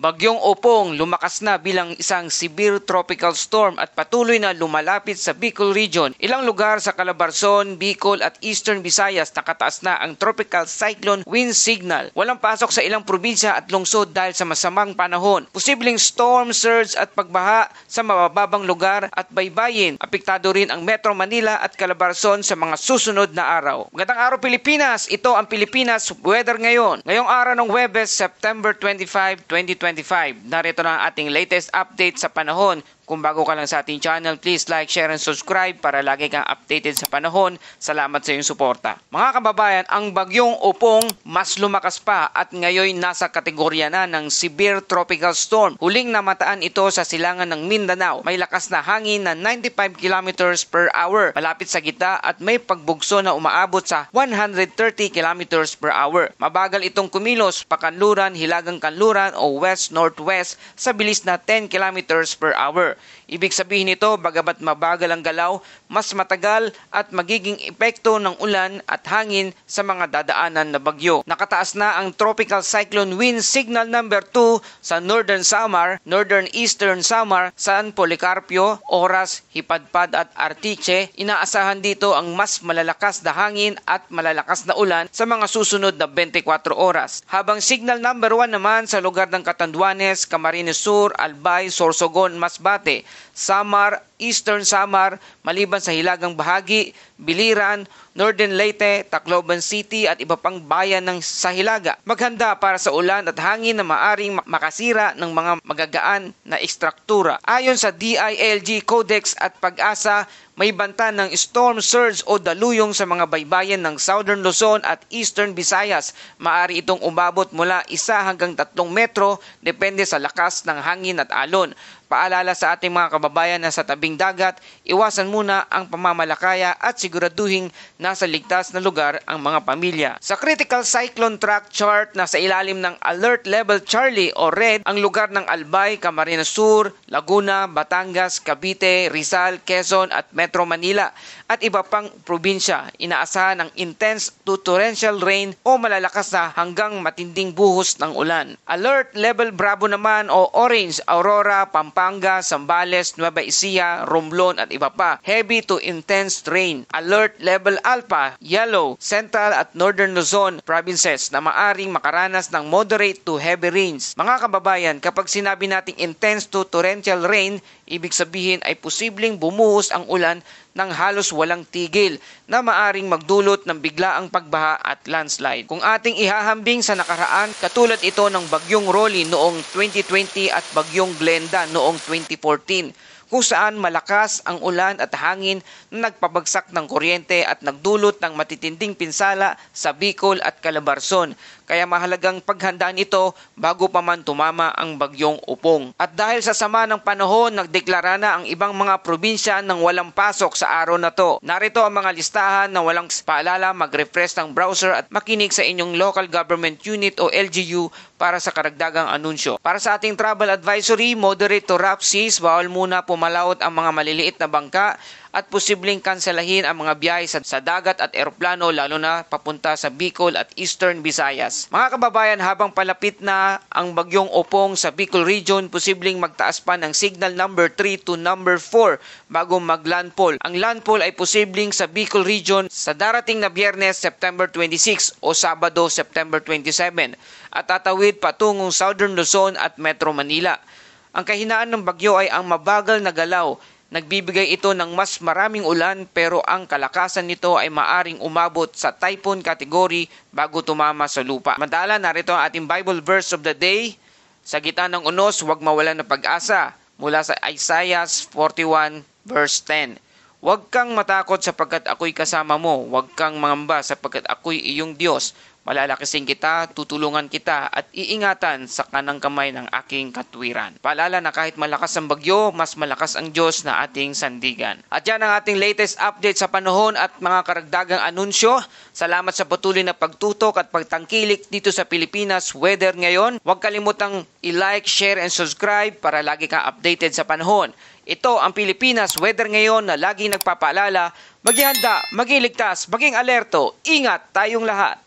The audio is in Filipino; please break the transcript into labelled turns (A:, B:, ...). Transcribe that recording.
A: Bagyong Opong lumakas na bilang isang severe tropical storm at patuloy na lumalapit sa Bicol region. Ilang lugar sa Calabarzon, Bicol at Eastern Visayas nakataas na ang tropical cyclone wind signal. Walang pasok sa ilang probinsya at lungsod dahil sa masamang panahon. Posibleng storm surge at pagbaha sa mabababang lugar at baybayin. Apektado rin ang Metro Manila at Calabarzon sa mga susunod na araw. Magandang araw Pilipinas! Ito ang Pilipinas Weather Ngayon. Ngayong araw ng Huwebes, September 25, 2025. Narito na ang ating latest update sa panahon. Kung bago ka lang sa ating channel, please like, share, and subscribe para lagi kang updated sa panahon. Salamat sa iyong suporta. Mga kababayan, ang Bagyong Opong mas lumakas pa at ngayon nasa kategorya na ng severe tropical storm. Huling namataan ito sa silangan ng Mindanao. May lakas na hangin na 95 kilometers per hour malapit sa gitna at may pagbugso na umaabot sa 130 kilometers per hour. Mabagal itong kumilos pakanluran, hilagang kanluran o west-northwest sa bilis na 10 kilometers per hour. Ibig sabihin nito, bagamat mabagal ang galaw, mas matagal at magiging epekto ng ulan at hangin sa mga dadaanan na bagyo. Nakataas na ang Tropical Cyclone Wind Signal number 2 sa Northern Samar, Northern Eastern Samar, San Policarpio, Oras, Hipadpad at Artiche. Inaasahan dito ang mas malalakas na hangin at malalakas na ulan sa mga susunod na 24 oras. Habang Signal number 1 naman sa lugar ng Catanduanes, Camarines Sur, Albay, Sorsogon, Masbate, Samar, Eastern Samar, maliban sa hilagang bahagi, Biliran, Northern Leyte, Tacloban City at iba pang bayan ng sa Hilaga. Maghanda para sa ulan at hangin na maaring makasira ng mga magagaan na ekstruktura. Ayon sa DILG Codex at Pag-asa, may banta ng storm surge o daluyong sa mga baybayin ng Southern Luzon at Eastern Visayas. Maaari itong umabot mula 1 hanggang 3 metro depende sa lakas ng hangin at alon. Paalala sa ating mga kababayan na sa tabing dagat, iwasan muna ang pamamalakaya at siguraduhing nasa ligtas na lugar ang mga pamilya. Sa Critical Cyclone Track Chart, nasa ilalim ng Alert Level Charlie o Red ang lugar ng Albay, Camarines Sur, Laguna, Batangas, Cavite, Rizal, Quezon at Metro Manila at iba pang probinsya. Inaasahan ang intense to torrential rain o malalakas na hanggang matinding buhos ng ulan. Alert Level Bravo naman o Orange, Aurora, Pampanga, Zambales, Nueva Ecija, Romblon at iba pa. Heavy to intense rain. Alert Level Alpha, Yellow, Central at Northern Luzon provinces na maaring makaranas ng moderate to heavy rains. Mga kababayan, kapag sinabi nating intense to torrential rain, ibig sabihin ay posibleng bumuhos ang ulan ng halos walang tigil na maaring magdulot ng biglaang pagbaha at landslide. Kung ating ihahambing sa nakaraan, katulad ito ng Bagyong Rolly noong 2020 at Bagyong Glenda noong 2014, kung saan malakas ang ulan at hangin na nagpabagsak ng kuryente at nagdulot ng matitinding pinsala sa Bicol at Calabarzon. Kaya mahalagang paghandaan ito bago pa man tumama ang Bagyong Opong. At dahil sa sama ng panahon, nagdeklara na ang ibang mga probinsya ng walang pasok sa araw na to. Narito ang mga listahan na walang paalala, mag-refresh ng browser at makinig sa inyong local government unit o LGU para sa karagdagang anunsyo. Para sa ating travel advisory, moderate to rough seas, bawal muna pumalaot ang mga maliliit na bangka at posibleng kanselahin ang mga biyahe sa dagat at eroplano lalo na papunta sa Bicol at Eastern Visayas. Mga kababayan, habang palapit na ang Bagyong Opong sa Bicol region, posibleng magtaas pa ng signal number 3 to number 4 bago mag-landfall. Ang landfall ay posibleng sa Bicol region sa darating na Biyernes, September 26 o Sabado, September 27 at tatawid patungong Southern Luzon at Metro Manila. Ang kahinaan ng bagyo ay ang mabagal na galaw. Nagbibigay ito ng mas maraming ulan pero ang kalakasan nito ay maaring umabot sa typhoon category bago tumama sa lupa. Madala, narito ang ating Bible verse of the day. Sa gitna ng unos, huwag mawalan ng pag-asa. Mula sa Isaiah 41 verse 10. Huwag kang matakot sapagkat ako'y kasama mo. Huwag kang mangamba sapagkat ako'y iyong Diyos. Malalakasin kita, tutulungan kita at iingatan sa kanang kamay ng aking katwiran. Paalala na kahit malakas ang bagyo, mas malakas ang Diyos na ating sandigan. At yan ang ating latest update sa panahon at mga karagdagang anunsyo. Salamat sa patuloy na pagtutok at pagtangkilik dito sa Pilipinas Weather Ngayon. Huwag kalimutang i-like, share and subscribe para lagi kang updated sa panahon. Ito ang Pilipinas Weather Ngayon na laging nagpapaalala, maging handa, maging ligtas, maging alerto, ingat tayong lahat.